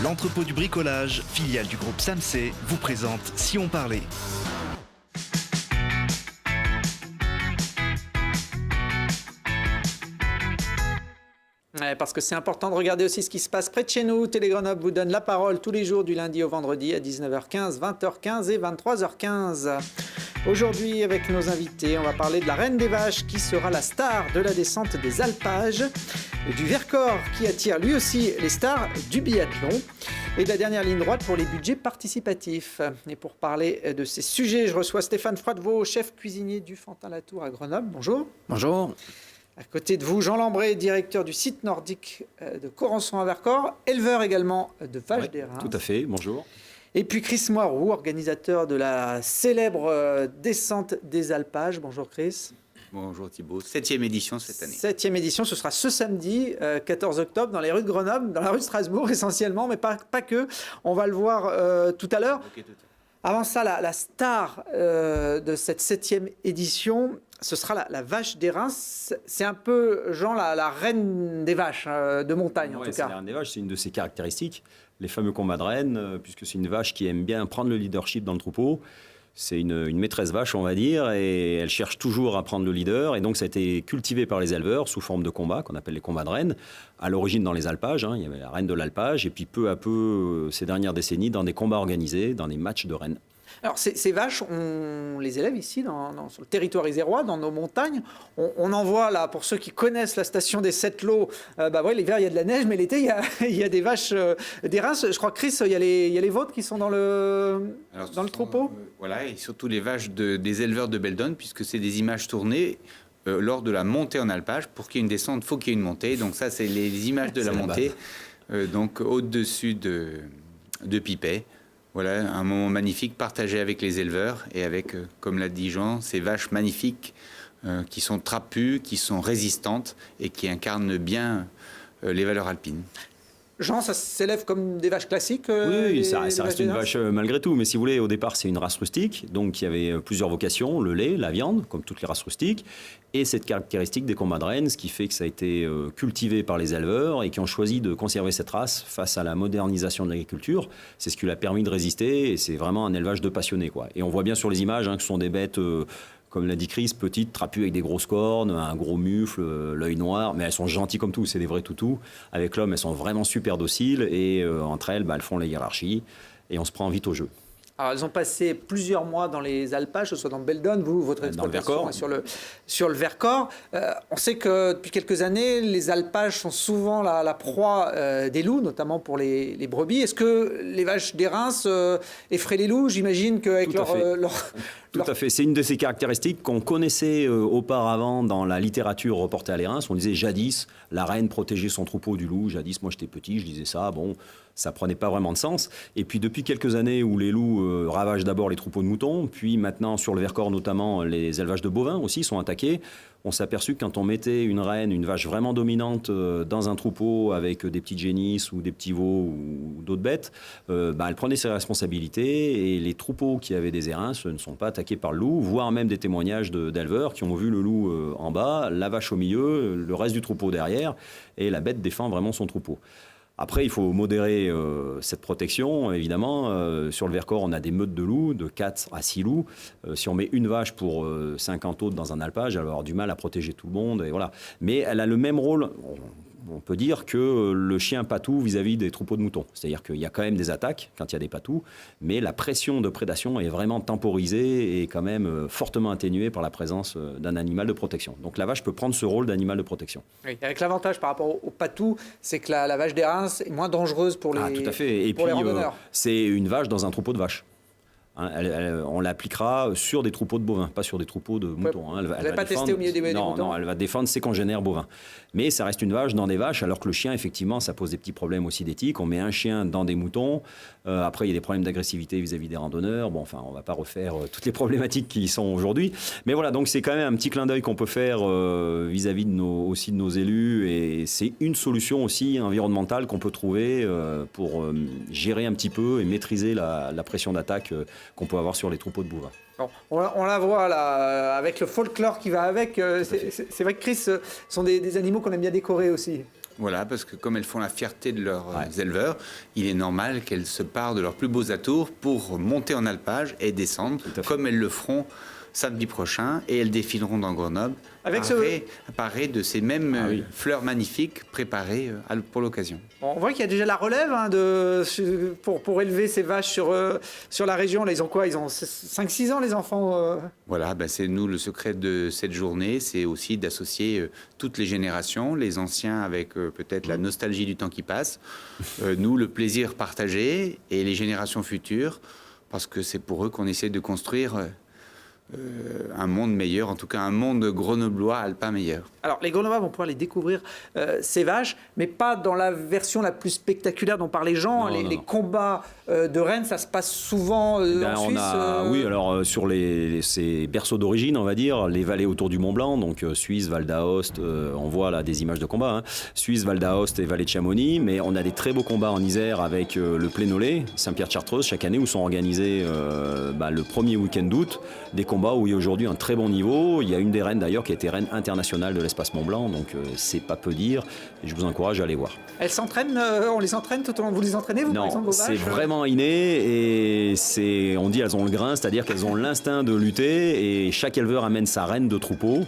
L'entrepôt du bricolage, filiale du groupe Samsey, vous présente Si on parlait. Parce que c'est important de regarder aussi ce qui se passe près de chez nous. Télé Grenoble vous donne la parole tous les jours du lundi au vendredi à 19h15, 20h15 et 23h15. Aujourd'hui, avec nos invités, on va parler de la Reine des Vaches qui sera la star de la descente des alpages, du Vercors qui attire lui aussi les stars du biathlon et de la dernière ligne droite pour les budgets participatifs. Et pour parler de ces sujets, je reçois Stéphane Froidevaux, chef cuisinier du Fantin-Latour à Grenoble. Bonjour. Bonjour. À côté de vous, Jean Lambré, directeur du site nordique de Corançon à Vercors, éleveur également de vaches d'airain. Tout à fait, bonjour. Et puis Chris Moiroux, organisateur de la célèbre descente des alpages. Bonjour Chris. Bonjour Thibault, 7e édition cette année. 7e édition, ce sera ce samedi, 14 octobre, dans les rues de Grenoble, dans la rue de Strasbourg essentiellement, mais pas que. On va le voir tout à l'heure. Okay, tout à l'heure. Avant ça, la star de cette 7e édition, ce sera la vache d'airain. C'est un peu, Jean, la reine des vaches de montagne, en tout cas. C'est la reine des vaches, c'est une de ses caractéristiques. Les fameux combats de reine, puisque c'est une vache qui aime bien prendre le leadership dans le troupeau. C'est une maîtresse vache, on va dire, et elle cherche toujours à prendre le leader. Et donc, ça a été cultivé par les éleveurs sous forme de combats, qu'on appelle les combats de reine. À l'origine, dans les alpages, il y avait la reine de l'alpage. Et puis, peu à peu, ces dernières décennies, dans des combats organisés, dans des matchs de reines. Alors, ces vaches, on les élève ici, sur le territoire isérois, dans nos montagnes. On en voit, là, pour ceux qui connaissent la station des Sept-Lots, l'hiver, il y a de la neige, mais l'été, il y a des vaches d'airain. Je crois, Chris, il y a les vôtres qui sont dans le troupeau. Voilà, et surtout les vaches des éleveurs de Beldon, puisque c'est des images tournées lors de la montée en alpage. Pour qu'il y ait une descente, il faut qu'il y ait une montée. Donc ça, c'est les images de la montée, donc au-dessus de Pipet. Voilà, un moment magnifique partagé avec les éleveurs et avec, comme l'a dit Jean, ces vaches magnifiques qui sont trapues, qui sont résistantes et qui incarnent bien les valeurs alpines. Jean, ça s'élève comme des vaches classiques Oui, ça reste une vache malgré tout. Mais si vous voulez, au départ, c'est une race rustique. Donc, il y avait plusieurs vocations. Le lait, la viande, comme toutes les races rustiques. Et cette caractéristique des combats de reines, ce qui fait que ça a été cultivé par les éleveurs et qui ont choisi de conserver cette race face à la modernisation de l'agriculture. C'est ce qui lui a permis de résister. Et c'est vraiment un élevage de passionnés, quoi. Et on voit bien sur les images que ce sont des bêtes... comme l'a dit Chris, petites, trapues avec des grosses cornes, un gros mufle, l'œil noir, mais elles sont gentilles comme tout, c'est des vrais toutous. Avec l'homme, elles sont vraiment super dociles et entre elles, elles font la hiérarchie et on se prend vite au jeu. Alors, elles ont passé plusieurs mois dans les alpages, que ce soit dans Beldon, votre exploitation sur le Vercors. On sait que depuis quelques années, les alpages sont souvent la proie des loups, notamment pour les brebis. Est-ce que les vaches d'airain effraient les loups? J'imagine qu'avec Tout à fait. C'est une de ces caractéristiques qu'on connaissait auparavant dans la littérature reportée à l'Érins. On disait jadis, la reine protégeait son troupeau du loup. Jadis, moi j'étais petit, je disais ça. Bon, ça prenait pas vraiment de sens. Et puis depuis quelques années où les loups ravagent d'abord les troupeaux de moutons, puis maintenant sur le Vercors notamment, les élevages de bovins aussi sont attaqués. On s'est aperçu que quand on mettait une reine, une vache vraiment dominante dans un troupeau avec des petites génisses ou des petits veaux ou d'autres bêtes, elle prenait ses responsabilités et les troupeaux qui avaient des airains ne sont pas attaqués par le loup, voire même des témoignages d'éleveurs qui ont vu le loup en bas, la vache au milieu, le reste du troupeau derrière et la bête défend vraiment son troupeau. Après, il faut modérer cette protection, évidemment. Sur le Vercors, on a des meutes de loups, de 4 à 6 loups. Si on met une vache pour 50 autres dans un alpage, elle va avoir du mal à protéger tout le monde. Et voilà. Mais elle a le même rôle, on peut dire, que le chien patou vis-à-vis des troupeaux de moutons. C'est-à-dire qu'il y a quand même des attaques quand il y a des patous, mais la pression de prédation est vraiment temporisée et quand même fortement atténuée par la présence d'un animal de protection. Donc la vache peut prendre ce rôle d'animal de protection. Oui, avec l'avantage par rapport au patou, c'est que la vache d'airain est moins dangereuse pour les, tout à fait. Et pour puis, les randonneurs. C'est une vache dans un troupeau de vaches. On l'appliquera sur des troupeaux de bovins, pas sur des troupeaux de moutons. Elle va pas tester au milieu des moutons. Non, elle va défendre ses congénères bovins. Mais ça reste une vache dans des vaches, alors que le chien, effectivement, ça pose des petits problèmes aussi d'éthique. On met un chien dans des moutons. Après, il y a des problèmes d'agressivité vis-à-vis des randonneurs. Bon, enfin, on ne va pas refaire toutes les problématiques qui y sont aujourd'hui. Mais voilà, donc c'est quand même un petit clin d'œil qu'on peut faire vis-à-vis de nos élus. Et c'est une solution aussi environnementale qu'on peut trouver pour gérer un petit peu et maîtriser la pression d'attaque qu'on peut avoir sur les troupeaux de bovins. Bon, on la voit là, avec le folklore qui va avec. C'est vrai que Chris, ce sont des animaux qu'on aime bien décorer aussi. Voilà, parce que comme elles font la fierté de leurs éleveurs, il est normal qu'elles se partent de leurs plus beaux atours pour monter en alpage et descendre, comme elles le feront samedi prochain, et elles défileront dans Grenoble, parées de ces mêmes fleurs magnifiques préparées pour l'occasion. Bon, on voit qu'il y a déjà la relève pour élever ces vaches sur la région. Là, ils ont quoi? Ils ont 5-6 ans, les enfants Voilà, c'est nous le secret de cette journée, c'est aussi d'associer toutes les générations, les anciens avec peut-être la nostalgie du temps qui passe, nous le plaisir partagé, et les générations futures, parce que c'est pour eux qu'on essaie de construire un monde meilleur, en tout cas un monde grenoblois alpin meilleur. Alors les Grenoblois vont pouvoir les découvrir, ces vaches, mais pas dans la version la plus spectaculaire dont parlent les gens. Les combats de rennes, ça se passe souvent en Suisse. Oui, alors sur ces berceaux d'origine, on va dire, les vallées autour du Mont Blanc, donc Suisse, Val d'Aoste, on voit là des images de combat, Suisse, Val d'Aoste et vallée de Chamonix, mais on a des très beaux combats en Isère avec le Plénolé, Saint-Pierre-de-Chartreuse, chaque année, où sont organisés le premier week-end d'août, des combats où il y a aujourd'hui un très bon niveau. Il y a une des reines d'ailleurs qui a été reine internationale de l'espace Mont Blanc, donc c'est pas peu dire, et je vous encourage à aller voir. Elles s'entraînent, on les entraîne tout au long, vous les entraînez vous, non, par exemple, vos vaches? C'est vraiment inné, et on dit elles ont le grain, c'est-à-dire qu'elles ont l'instinct de lutter, et chaque éleveur amène sa reine de troupeau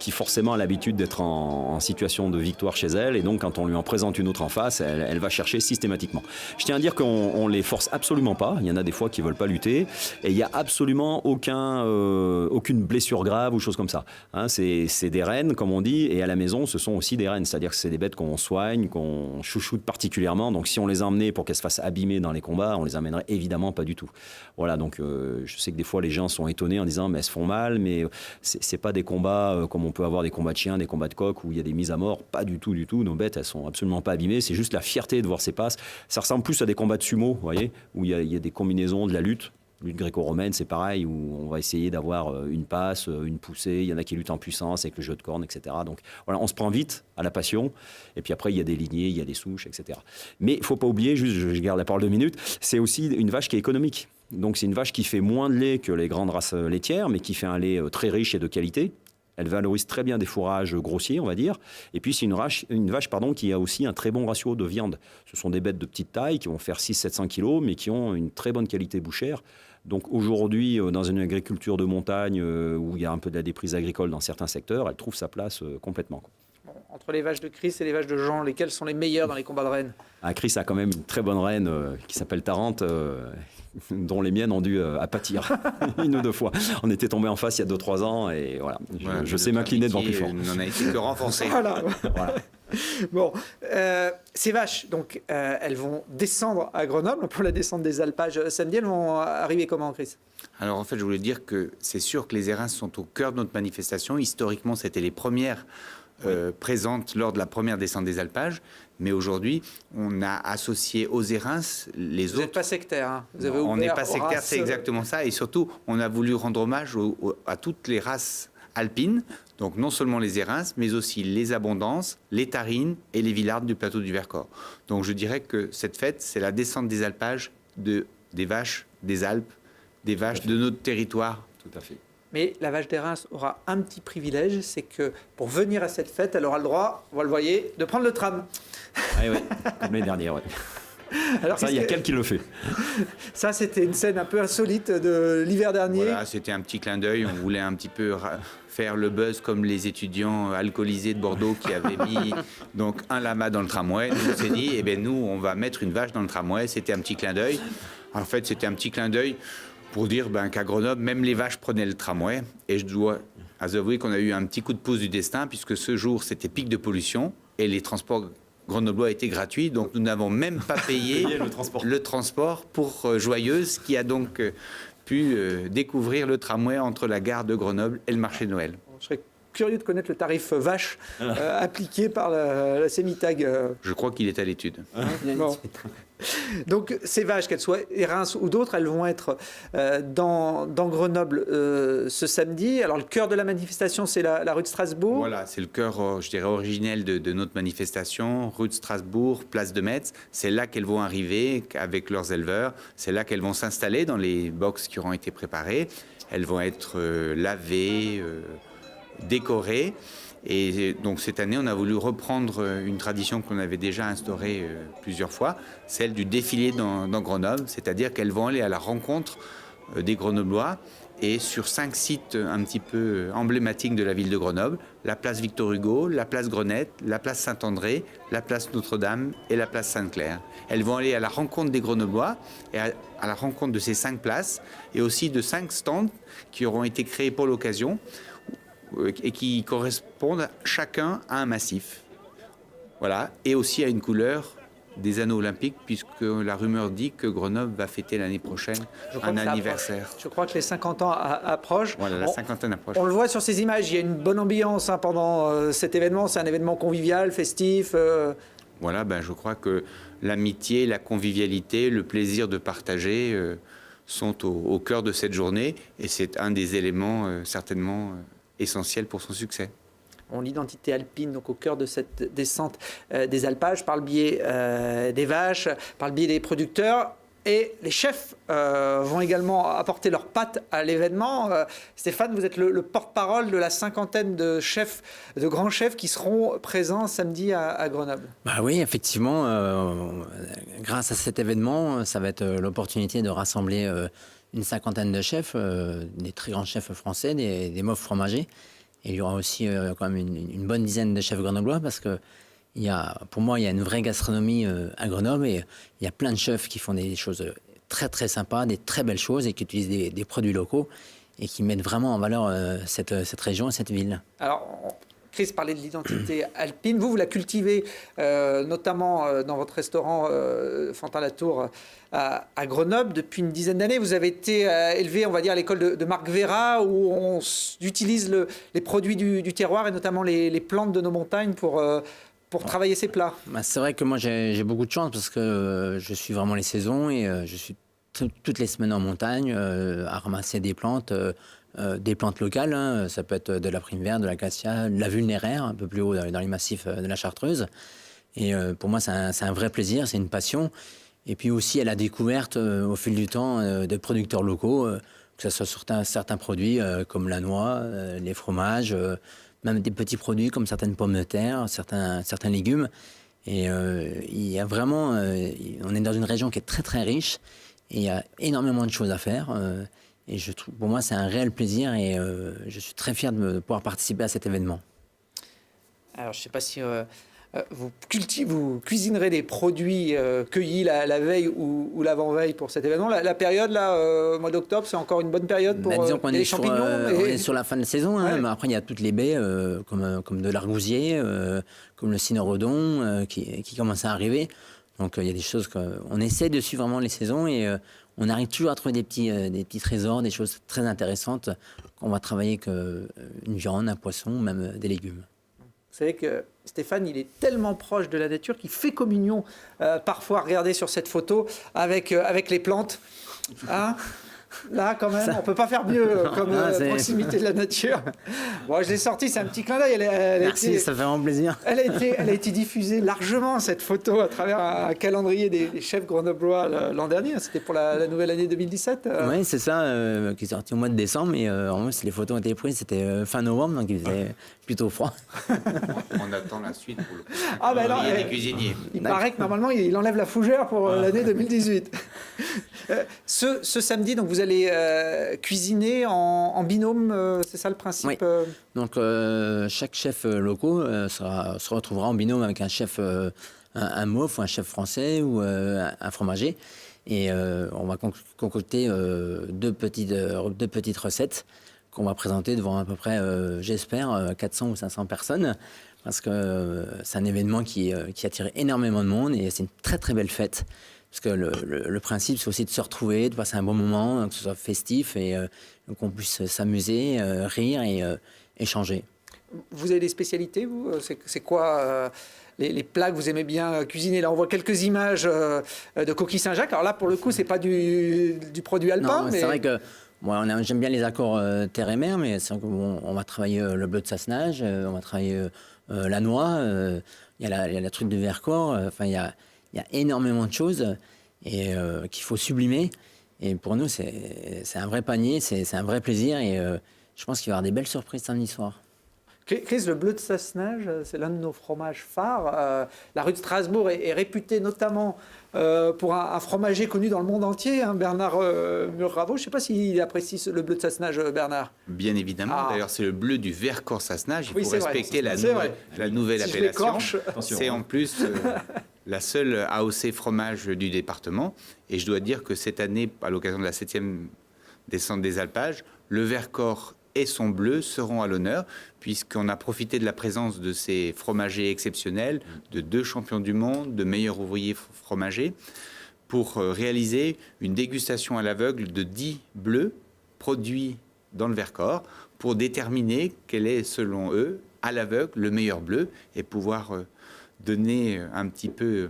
qui forcément a l'habitude d'être en situation de victoire chez elle, et donc quand on lui en présente une autre en face, elle va chercher systématiquement. Je tiens à dire qu'on les force absolument pas, il y en a des fois qui veulent pas lutter, et il y a absolument aucune blessure grave ou chose comme ça. C'est des rennes, comme on dit, et à la maison, ce sont aussi des rennes, c'est-à-dire que c'est des bêtes qu'on soigne, qu'on chouchoute particulièrement, donc si on les emmenait pour qu'elles se fassent abîmer dans les combats, on les amènerait évidemment pas du tout. Voilà, donc je sais que des fois les gens sont étonnés en disant mais elles se font mal, mais c'est pas des combats comme on peut avoir des combats de chiens, des combats de coqs où il y a des mises à mort, pas du tout. Nos bêtes, elles sont absolument pas abîmées. C'est juste la fierté de voir ces passes. Ça ressemble plus à des combats de sumo, vous voyez, où il y a des combinaisons de la lutte gréco-romaine, c'est pareil, où on va essayer d'avoir une passe, une poussée. Il y en a qui luttent en puissance avec le jeu de cornes, etc. Donc voilà, on se prend vite à la passion. Et puis après, il y a des lignées, il y a des souches, etc. Mais il ne faut pas oublier, juste, je garde la parole 2 minutes, c'est aussi une vache qui est économique. Donc c'est une vache qui fait moins de lait que les grandes races laitières, mais qui fait un lait très riche et de qualité. Elle valorise très bien des fourrages grossiers, on va dire. Et puis, c'est une vache qui a aussi un très bon ratio de viande. Ce sont des bêtes de petite taille qui vont faire 600-700 kilos, mais qui ont une très bonne qualité bouchère. Donc aujourd'hui, dans une agriculture de montagne où il y a un peu de la déprise agricole dans certains secteurs, elle trouve sa place complètement. Bon, entre les vaches de Chris et les vaches de Jean, lesquelles sont les meilleures dans les combats de rennes? Chris a quand même une très bonne reine qui s'appelle Tarente, dont les miennes ont dû pâtir 1 ou 2 fois. On était tombé en face il y a 2-3 ans, et voilà, je sais m'incliner devant plus fort. On a été que renforcé. Voilà. Bon, ces vaches, donc, elles vont descendre à Grenoble pour la descente des alpages samedi. Elles vont arriver comment, Chris? Alors en fait, je voulais dire que c'est sûr que les érins sont au cœur de notre manifestation. Historiquement, c'était les premières présentes lors de la première descente des alpages. Mais aujourd'hui, on a associé aux érins les autres. Vous n'êtes pas sectaire, hein? On n'est pas sectaire, c'est exactement ça. Et surtout, on a voulu rendre hommage à toutes les races alpines. Donc non seulement les érins, mais aussi les abondances, les tarines et les villardes du plateau du Vercors. Donc je dirais que cette fête, c'est la descente des alpages des vaches des Alpes, des vaches de notre territoire. Tout à fait. Mais la vache des Reims aura un petit privilège, c'est que pour venir à cette fête, elle aura le droit, vous le voyez, de prendre le tram. Oui, comme l'année dernière, oui. Alors, ça, il y a quelqu'un qui le fait. Ça, c'était une scène un peu insolite de l'hiver dernier. Voilà, c'était un petit clin d'œil. On voulait un petit peu faire le buzz comme les étudiants alcoolisés de Bordeaux qui avaient mis donc un lama dans le tramway. On s'est dit, nous, on va mettre une vache dans le tramway. C'était un petit clin d'œil. En fait, c'était un petit clin d'œil pour dire qu'à Grenoble, même les vaches prenaient le tramway. Et je dois avouer qu'on a eu un petit coup de pouce du destin, puisque ce jour, c'était pic de pollution et les transports grenoblois étaient gratuits. Donc, nous n'avons même pas payé le transport pour Joyeuse, qui a donc pu découvrir le tramway entre la gare de Grenoble et le marché de Noël. Je serais curieux de connaître le tarif vache appliqué par la CEMITAG. Je crois qu'il est à l'étude. Bon. Donc ces vaches, qu'elles soient Reims ou d'autres, elles vont être dans Grenoble ce samedi. Alors le cœur de la manifestation, c'est la rue de Strasbourg. Voilà, c'est le cœur, je dirais, originel de notre manifestation. Rue de Strasbourg, place de Metz. C'est là qu'elles vont arriver avec leurs éleveurs. C'est là qu'elles vont s'installer dans les box qui auront été préparées. Elles vont être lavées, décorées. Et donc cette année, on a voulu reprendre une tradition qu'on avait déjà instaurée plusieurs fois, celle du défilé dans Grenoble, c'est-à-dire qu'elles vont aller à la rencontre des Grenoblois et sur 5 sites un petit peu emblématiques de la ville de Grenoble, la place Victor Hugo, la place Grenette, la place Saint-André, la place Notre-Dame et la place Sainte-Claire. Elles vont aller à la rencontre des Grenoblois et à la rencontre de ces 5 places et aussi de 5 stands qui auront été créés pour l'occasion et qui correspondent chacun à un massif. Voilà, et aussi à une couleur des anneaux olympiques, puisque la rumeur dit que Grenoble va fêter l'année prochaine un anniversaire. Je crois que les 50 ans approchent. Voilà, la cinquantaine approche. On le voit sur ces images, il y a une bonne ambiance pendant cet événement. C'est un événement convivial, festif. Voilà, je crois que l'amitié, la convivialité, le plaisir de partager sont au cœur de cette journée, et c'est un des éléments certainement essentiels pour son succès. L'identité alpine, donc au cœur de cette descente des alpages, par le biais des vaches, par le biais des producteurs. Et les chefs vont également apporter leurs pattes à l'événement. Stéphane, vous êtes le porte-parole de la cinquantaine de chefs, de grands chefs qui seront présents samedi à Grenoble. Oui, effectivement, grâce à cet événement, ça va être l'opportunité de rassembler une cinquantaine de chefs, des très grands chefs français, des MOF fromagers. Et il y aura aussi quand même une bonne dizaine de chefs grenoblois parce que pour moi, il y a une vraie gastronomie à Grenoble et il y a plein de chefs qui font des choses très très sympas, des très belles choses et qui utilisent des produits locaux et qui mettent vraiment en valeur cette région et cette ville. Alors, Chris parlait de l'identité alpine. Vous la cultivez notamment dans votre restaurant Fantin-Latour à Grenoble depuis une dizaine d'années. Vous avez été élevé, on va dire, à l'école de Marc Vera où on utilise les produits du terroir et notamment les plantes de nos montagnes pour travailler ces plats. C'est vrai que moi j'ai beaucoup de chance parce que je suis vraiment les saisons et je suis toutes les semaines en montagne à ramasser des plantes locales. Hein. Ça peut être de la prime verte, de l'acacia, de la vulnéraire, un peu plus haut dans les massifs de la Chartreuse. Et pour moi, c'est un vrai plaisir, c'est une passion. Et puis aussi à la découverte au fil du temps de producteurs locaux, que ce soit sur certains produits comme la noix, les fromages, même des petits produits comme certaines pommes de terre, certains légumes. Et il y a vraiment, on est dans une région qui est très très riche et il y a énormément de choses à faire. Et je trouve, pour moi, c'est un réel plaisir et je suis très fier de pouvoir participer à cet événement. Alors, je ne sais pas si vous cuisinerez des produits cueillis la veille ou l'avant-veille pour cet événement. La période, là, mois d'octobre, c'est encore une bonne période pour les champignons. On est sur la fin de saison, hein, mais après, il y a toutes les baies, comme de l'argousier, comme le cynorhodon, qui commencent à arriver. Donc, il y a des choses qu'on essaie de suivre vraiment les saisons et on arrive toujours à trouver des petits trésors, des choses très intéressantes qu'on va travailler avec une viande, un poisson, même des légumes. Vous savez que Stéphane, il est tellement proche de la nature qu'il fait communion parfois, regardez sur cette photo, avec les plantes. Hein? Là, quand même, on ne peut pas faire mieux comme proximité de la nature. Bon, je l'ai sorti, c'est un petit clin d'œil. Merci, ça fait vraiment plaisir. Elle a été diffusée largement, cette photo, à travers un calendrier des chefs grenoblois l'an dernier. C'était pour la nouvelle année 2017. Oui, c'est ça, qui est sorti au mois de décembre. Et en moins, les photos ont été prises, c'était fin novembre, donc il faisait plutôt froid. On attend la suite pour le calendrier des cuisiniers. Il paraît que normalement, il enlève la fougère pour l'année 2018. Ce samedi, donc, vous allez cuisiner en binôme, c'est ça le principe? Oui. Donc chaque chef local se retrouvera en binôme avec un chef, un MOF ou un chef français ou un fromager. Et on va concocter deux petites recettes qu'on va présenter devant à peu près, j'espère, 400 ou 500 personnes. Parce que c'est un événement qui attire énormément de monde et c'est une très très belle fête. Parce que le principe, c'est aussi de se retrouver, de passer un bon moment, que ce soit festif et qu'on puisse s'amuser, rire et échanger. Vous avez des spécialités, vous? C'est quoi les plats que vous aimez bien cuisiner? Là, on voit quelques images de coquilles Saint-Jacques. Alors là, pour le coup, c'est pas du produit alpin. Non, mais c'est vrai que moi, j'aime bien les accords terre et mer, mais c'est vrai qu'on va travailler le bleu de Sassenage, on va travailler la noix, il y a la truite de Vercors, enfin, il y a énormément de choses et qu'il faut sublimer. Et pour nous, c'est un vrai panier, c'est un vrai plaisir. Et je pense qu'il va y avoir des belles surprises samedi soir. Chris, le bleu de Sassenage, c'est l'un de nos fromages phares. La rue de Strasbourg est réputée notamment pour un fromager connu dans le monde entier, hein, Bernard Murravo. Je ne sais pas s'il apprécie le bleu de Sassenage, Bernard. Bien évidemment. Ah. D'ailleurs, c'est le bleu du Vercors Sassenage. Il Oui, faut c'est respecter vrai. la nouvelle Si je appellation. l'écorche. C'est en plus la seule AOC fromage du département. Et je dois dire que cette année, à l'occasion de la 7e descente des alpages, le Vercors et son bleu seront à l'honneur, puisqu'on a profité de la présence de ces fromagers exceptionnels, de 2 champions du monde, de meilleurs ouvriers fromagers, pour réaliser une dégustation à l'aveugle de 10 bleus produits dans le Vercors, pour déterminer quel est, selon eux, à l'aveugle, le meilleur bleu, et pouvoir donner un petit peu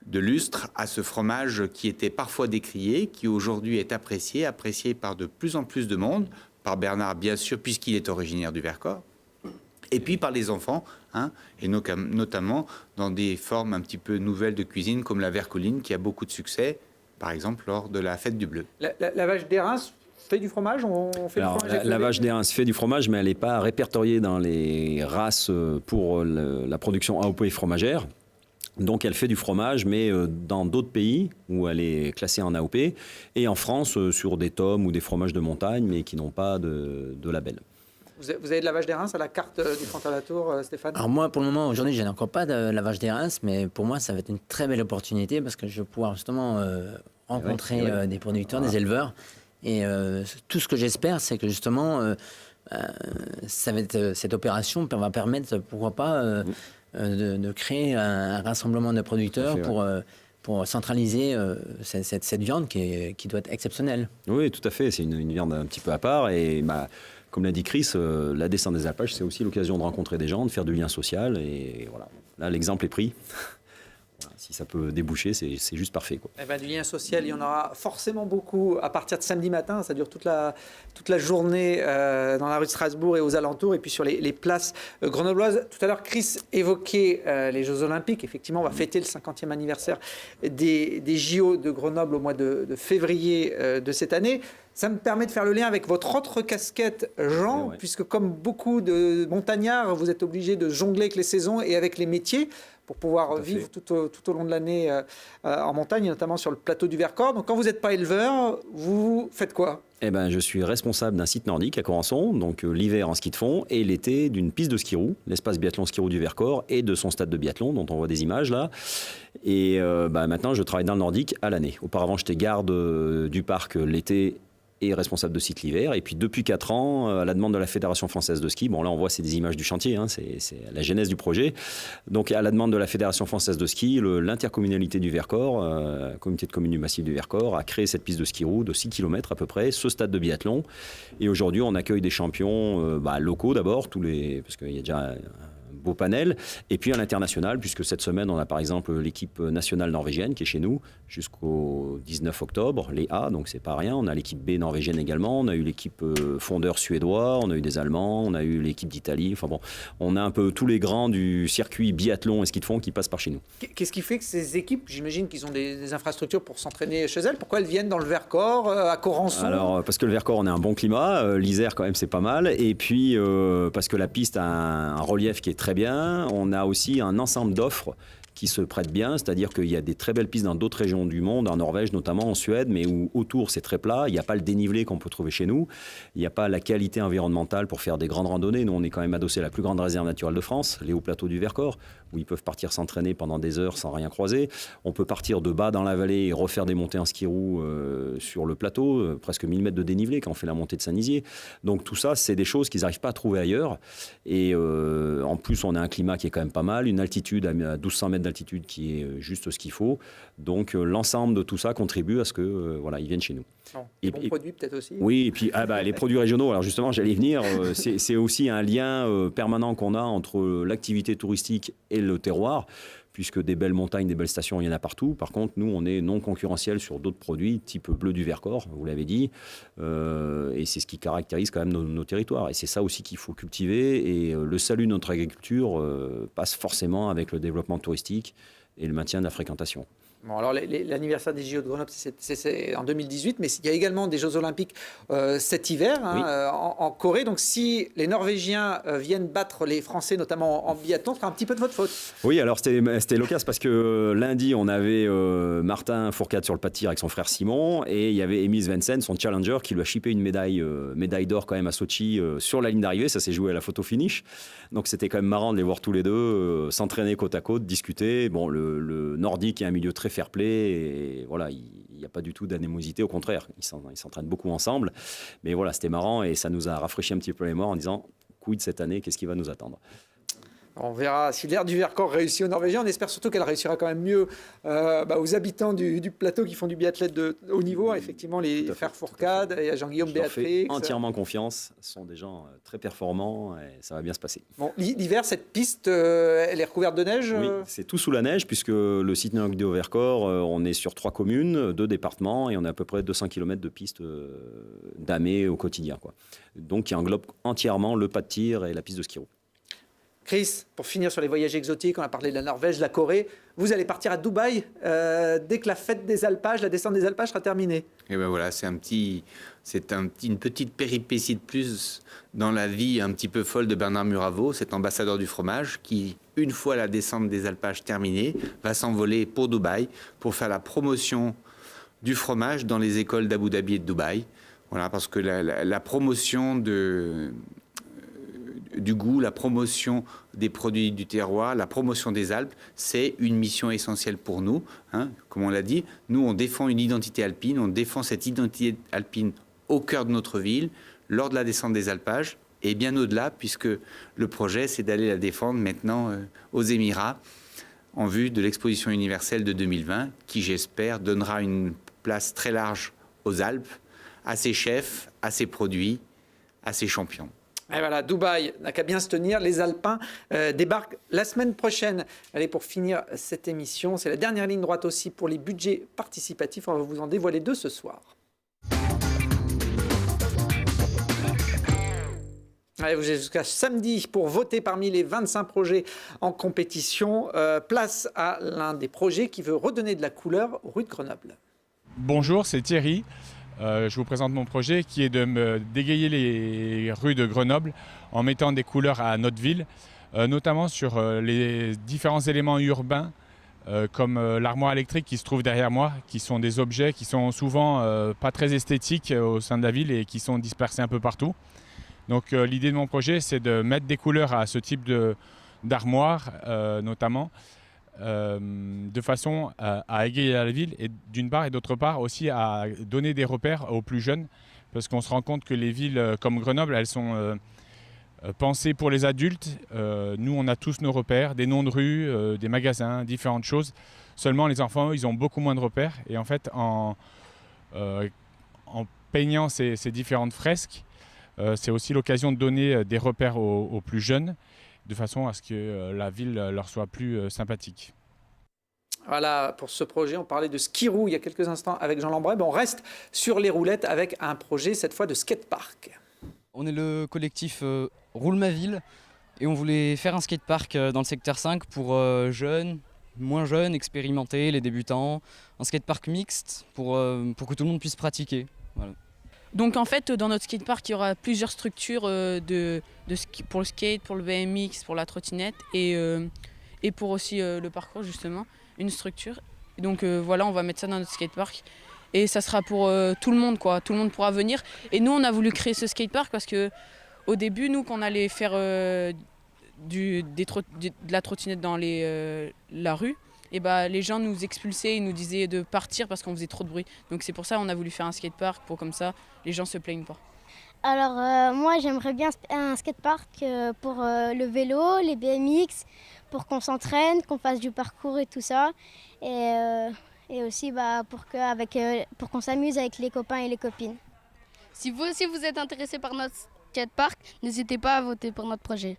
de lustre à ce fromage qui était parfois décrié, qui aujourd'hui est apprécié par de plus en plus de monde, par Bernard bien sûr, puisqu'il est originaire du Vercors, et puis par les enfants, hein, et notamment dans des formes un petit peu nouvelles de cuisine, comme la vercoline, qui a beaucoup de succès, par exemple lors de la fête du bleu. La vache d'Érins fait du fromage. Alors, la vache d'Érins fait du fromage, mais elle n'est pas répertoriée dans les races pour la production AOP fromagère. Donc elle fait du fromage, mais dans d'autres pays où elle est classée en AOP, et en France sur des tomes ou des fromages de montagne, mais qui n'ont pas de label. Vous avez de la vache d'Érins à la carte du Front à la Tour, Stéphane? Alors moi, pour le moment, aujourd'hui, je n'ai encore pas de la vache d'Érins, mais pour moi, ça va être une très belle opportunité parce que je vais pouvoir justement rencontrer des producteurs, des éleveurs. Et tout ce que j'espère, c'est que justement, ça va être, cette opération va permettre, pourquoi pas, de créer un rassemblement de producteurs pour centraliser cette viande qui doit être exceptionnelle. Oui, tout à fait. C'est une viande un petit peu à part. Et comme l'a dit Chris, la descente des alpages, c'est aussi l'occasion de rencontrer des gens, de faire du lien social. Et voilà. Là, l'exemple est pris. Voilà, si ça peut déboucher, c'est juste parfait, quoi. Eh ben, du lien social, il y en aura forcément beaucoup à partir de samedi matin. Ça dure toute la journée dans la rue de Strasbourg et aux alentours, et puis sur les places grenobloises. Tout à l'heure, Chris évoquait les Jeux Olympiques. Effectivement, on va fêter le 50e anniversaire des JO de Grenoble au mois de février de cette année. Ça me permet de faire le lien avec votre autre casquette, Jean, puisque comme beaucoup de montagnards, vous êtes obligé de jongler avec les saisons et avec les métiers pour pouvoir vivre tout au long de l'année en montagne, notamment sur le plateau du Vercors. Donc quand vous n'êtes pas éleveur, vous faites quoi? Eh ben, je suis responsable d'un site nordique à Corançon, donc l'hiver en ski de fond et l'été d'une piste de ski roue, l'espace biathlon ski roue du Vercors, et de son stade de biathlon dont on voit des images là. Et maintenant, je travaille dans le nordique à l'année. Auparavant, j'étais garde du parc l'été et responsable de site l'hiver. Et puis depuis 4 ans, à la demande de la Fédération française de ski, bon là on voit c'est des images du chantier, hein, c'est la genèse du projet. Donc à la demande de la Fédération française de ski, l'intercommunalité du Vercors, communauté de communes du massif du Vercors, a créé cette piste de ski roue de 6 km à peu près, ce stade de biathlon. Et aujourd'hui on accueille des champions locaux d'abord, parce qu'il y a déjà un beau panel, et puis à l'international, puisque cette semaine on a par exemple l'équipe nationale norvégienne qui est chez nous jusqu'au 19 octobre, les A, donc c'est pas rien. On a l'équipe B norvégienne également, on a eu l'équipe fondeur suédois, on a eu des Allemands, on a eu l'équipe d'Italie, enfin bon, on a un peu tous les grands du circuit biathlon et ski de fond qui passent par chez nous. Qu'est-ce qui fait que ces équipes, j'imagine qu'ils ont des infrastructures pour s'entraîner chez elles, pourquoi elles viennent dans le Vercors, à Corançon? Alors parce que le Vercors on a un bon climat, l'Isère quand même c'est pas mal, et puis parce que la piste a un relief qui est très bien, on a aussi un ensemble d'offres qui se prêtent bien, c'est-à-dire qu'il y a des très belles pistes dans d'autres régions du monde, en Norvège notamment, en Suède, mais où autour c'est très plat, il n'y a pas le dénivelé qu'on peut trouver chez nous, il n'y a pas la qualité environnementale pour faire des grandes randonnées. Nous on est quand même adossé à la plus grande réserve naturelle de France, les hauts plateaux du Vercors, où ils peuvent partir s'entraîner pendant des heures sans rien croiser. On peut partir de bas dans la vallée et refaire des montées en ski roue sur le plateau, presque 1000 mètres de dénivelé quand on fait la montée de Saint-Nizier. Donc tout ça, c'est des choses qu'ils n'arrivent pas à trouver ailleurs. Et en plus, on a un climat qui est quand même pas mal, une altitude à 1200 mètres d'altitude qui est juste ce qu'il faut. Donc l'ensemble de tout ça contribue à ce que ils viennent chez nous. Et bons produits peut-être aussi. Oui, et puis les produits régionaux, alors justement j'allais y venir, c'est aussi un lien permanent qu'on a entre l'activité touristique et le terroir, puisque des belles montagnes, des belles stations, il y en a partout. Par contre, nous, on est non concurrentiel sur d'autres produits, type bleu du Vercors, vous l'avez dit, et c'est ce qui caractérise quand même nos territoires. Et c'est ça aussi qu'il faut cultiver, et le salut de notre agriculture passe forcément avec le développement touristique et le maintien de la fréquentation. Bon, alors l'anniversaire des JO de Grenoble, c'est en 2018, mais il y a également des Jeux Olympiques cet hiver en Corée. Donc si les Norvégiens viennent battre les Français, notamment en biathlon, ce sera un petit peu de votre faute. Oui, alors c'était l'occasion parce que lundi, on avait Martin Fourcade sur le pas de tir avec son frère Simon et il y avait Emil Svensson, son challenger, qui lui a chippé une médaille d'or quand même à Sochi sur la ligne d'arrivée. Ça s'est joué à la photo finish. Donc c'était quand même marrant de les voir tous les deux s'entraîner côte à côte, discuter. Bon, le nordique est un milieu très fair-play et voilà, il n'y a pas du tout d'anémosité, au contraire, ils s'entraînent beaucoup ensemble. Mais voilà, c'était marrant et ça nous a rafraîchi un petit peu les mémoires en disant quid cette année, qu'est-ce qui va nous attendre? On verra si l'ère du Vercors réussit aux Norvégiens. On espère surtout qu'elle réussira quand même mieux aux habitants du plateau qui font du biathlète de haut niveau. Effectivement, les frères Fourcade, il y a Jean-Guillaume Béatrix. Fais entièrement confiance. Ce sont des gens très performants et ça va bien se passer. Bon, l'hiver, cette piste, elle est recouverte de neige. Oui, c'est tout sous la neige puisque le site du Haut-Vercors, on est sur 3 communes, 2 départements et on a à peu près 200 km de pistes damées au quotidien, quoi. Donc, qui englobe entièrement le pas de tir et la piste de ski roue. Chris, pour finir sur les voyages exotiques, on a parlé de la Norvège, de la Corée. Vous allez partir à Dubaï dès que la fête des alpages, la descente des alpages sera terminée. Et ben voilà, c'est une petite péripétie de plus dans la vie un petit peu folle de Bernard Muraveau, cet ambassadeur du fromage qui, une fois la descente des alpages terminée, va s'envoler pour Dubaï pour faire la promotion du fromage dans les écoles d'Abu Dhabi et de Dubaï. Voilà, parce que la promotion du goût, la promotion des produits du terroir, la promotion des Alpes, c'est une mission essentielle pour nous. Comme on l'a dit, nous, on défend une identité alpine, on défend cette identité alpine au cœur de notre ville, lors de la descente des alpages, et bien au-delà, puisque le projet, c'est d'aller la défendre maintenant aux Émirats, en vue de l'exposition universelle de 2020, qui, j'espère, donnera une place très large aux Alpes, à ses chefs, à ses produits, à ses champions. Et voilà, Dubaï n'a qu'à bien se tenir. Les Alpins débarquent la semaine prochaine. Allez, pour finir cette émission, c'est la dernière ligne droite aussi pour les budgets participatifs. On va vous en dévoiler 2 ce soir. Allez, vous avez jusqu'à samedi pour voter parmi les 25 projets en compétition. Place à l'un des projets qui veut redonner de la couleur aux rues de Grenoble. Bonjour, c'est Thierry. Je vous présente mon projet qui est de me dégayer les rues de Grenoble en mettant des couleurs à notre ville, notamment sur les différents éléments urbains comme l'armoire électrique qui se trouve derrière moi, qui sont des objets qui sont souvent pas très esthétiques au sein de la ville et qui sont dispersés un peu partout. Donc l'idée de mon projet, c'est de mettre des couleurs à ce type d'armoire notamment, de façon à égayer la ville et d'une part et d'autre part aussi à donner des repères aux plus jeunes parce qu'on se rend compte que les villes comme Grenoble, elles sont pensées pour les adultes. Nous, on a tous nos repères, des noms de rues, des magasins, différentes choses. Seulement, les enfants, ils ont beaucoup moins de repères et en fait, en peignant ces différentes fresques, c'est aussi l'occasion de donner des repères aux plus jeunes de façon à ce que la ville leur soit plus sympathique. Voilà, pour ce projet, on parlait de ski roue il y a quelques instants avec Jean Lambret. On reste sur les roulettes avec un projet, cette fois de skatepark. On est le collectif Roule ma ville et on voulait faire un skatepark dans le secteur 5 pour jeunes, moins jeunes, expérimentés, les débutants. Un skatepark mixte pour que tout le monde puisse pratiquer. Voilà. Donc en fait, dans notre skatepark, il y aura plusieurs structures pour le skate, pour le BMX, pour la trottinette et pour aussi le parcours justement, une structure. Et donc voilà, on va mettre ça dans notre skatepark et ça sera pour tout le monde, quoi. Tout le monde pourra venir. Et nous, on a voulu créer ce skatepark parce que au début, nous, quand on allait faire de la trottinette dans la rue, et les gens nous expulsaient, ils nous disaient de partir parce qu'on faisait trop de bruit. Donc c'est pour ça qu'on a voulu faire un skatepark pour comme ça les gens se plaignent pas. Alors moi j'aimerais bien un skatepark pour le vélo, les BMX, pour qu'on s'entraîne, qu'on fasse du parcours et tout ça. Et aussi pour qu'on s'amuse avec les copains et les copines. Si vous aussi vous êtes intéressé par notre skatepark, n'hésitez pas à voter pour notre projet.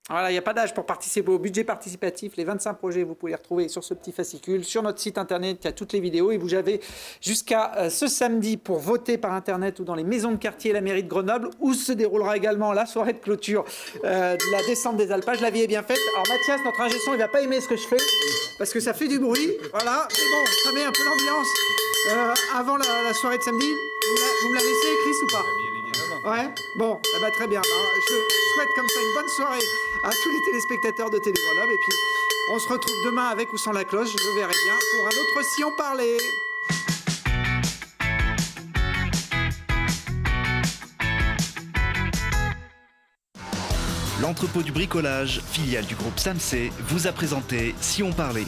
Voilà, il n'y a pas d'âge pour participer au budget participatif. Les 25 projets, vous pouvez les retrouver sur ce petit fascicule. Sur notre site internet, il y a toutes les vidéos. Et vous avez jusqu'à ce samedi pour voter par internet ou dans les maisons de quartier et la mairie de Grenoble, où se déroulera également la soirée de clôture de la descente des alpages. La vie est bien faite. Alors Mathias, notre ingé son, il va pas aimer ce que je fais parce que ça fait du bruit. Voilà, mais bon, ça met un peu l'ambiance avant la soirée de samedi. Vous me la laissez, Chris, ou pas? Ouais, bon, eh ben, très bien. Alors, je souhaite comme ça une bonne soirée à tous les téléspectateurs de Télé Grenoble. Et puis, on se retrouve demain avec ou sans la cloche, je verrai bien, pour un autre Si on parlait. L'entrepôt du bricolage, filiale du groupe Samsé, vous a présenté Si on parlait.